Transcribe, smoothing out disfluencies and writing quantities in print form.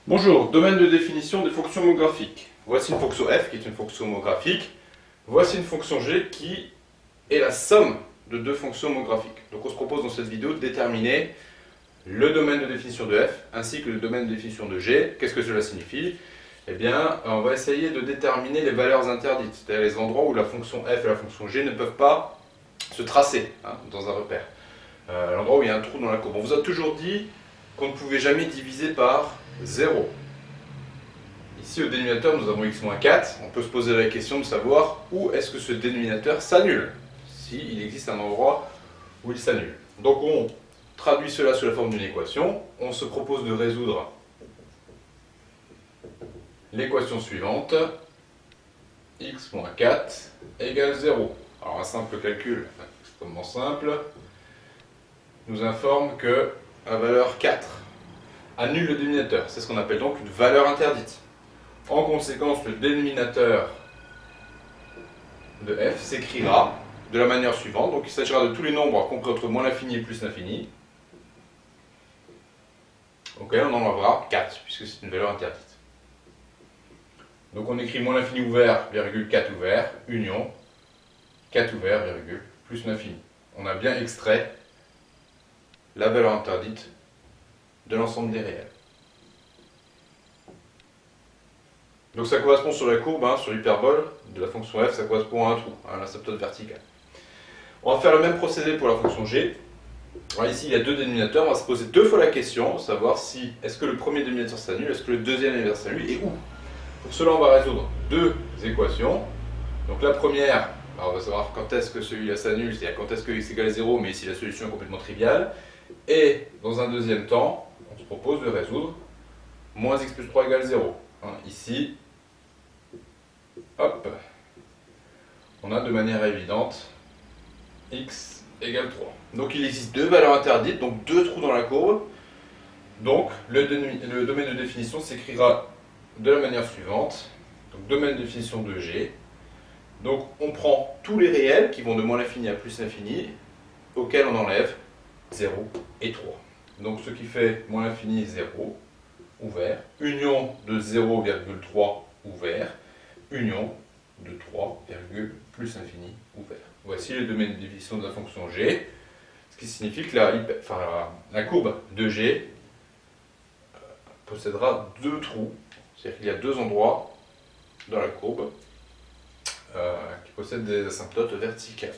Bonjour, domaine de définition des fonctions homographiques. Voici une fonction f qui est une fonction homographique. Voici une fonction g qui est la somme de deux fonctions homographiques. Donc on se propose dans cette vidéo de déterminer le domaine de définition de f ainsi que le domaine de définition de g. Qu'est-ce que cela signifie? Eh bien, on va essayer de déterminer les valeurs interdites, c'est-à-dire les endroits où la fonction f et la fonction g ne peuvent pas se tracer dans un repère. L'endroit où il y a un trou dans la courbe. On vous a toujours dit qu'on ne pouvait jamais diviser par 0. Ici, au dénominateur, nous avons x-4. On peut se poser la question de savoir où est-ce que ce dénominateur s'annule, s'il existe un endroit où il s'annule. Donc on traduit cela sous la forme d'une équation. On se propose de résoudre l'équation suivante. x-4 égale 0. Alors un simple calcul, extrêmement simple, nous informe que la valeur 4 annule le dénominateur. C'est ce qu'on appelle donc une valeur interdite. En conséquence, le dénominateur de f s'écrira de la manière suivante. Donc il s'agira de tous les nombres compris entre moins l'infini et plus l'infini, auquel on en aura 4, puisque c'est une valeur interdite. Donc on écrit moins l'infini ouvert, virgule 4 ouvert, union, 4 ouvert, virgule, plus l'infini. On a bien extrait la valeur interdite de l'ensemble des réels. Donc ça correspond sur la courbe, sur l'hyperbole de la fonction f, ça correspond à un trou, à l'asymptote vertical. On va faire le même procédé pour la fonction g. Alors ici il y a deux dénominateurs, on va se poser deux fois la question, savoir si est-ce que le premier dénominateur s'annule, est-ce que le deuxième dénominateur s'annule et où. Pour cela on va résoudre deux équations. Donc la première, on va savoir quand est-ce que celui-là s'annule, c'est-à-dire quand est-ce que x égale 0, mais ici la solution est complètement triviale. Et dans un deuxième temps, on se propose de résoudre moins x plus 3 égale 0. Ici, hop, on a de manière évidente x égale 3. Donc il existe deux valeurs interdites, donc deux trous dans la courbe. Donc le domaine de définition s'écrira de la manière suivante. Donc domaine de définition de g. Donc on prend tous les réels qui vont de moins l'infini à plus l'infini, auxquels on enlève 0 et 3. Donc ce qui fait moins l'infini 0, ouvert, union de 0,3 ouvert, union de 3, plus infini ouvert. Voici le domaine de définition de la fonction g, ce qui signifie que la courbe de g possédera deux trous, c'est-à-dire qu'il y a deux endroits dans la courbe qui possèdent des asymptotes verticales.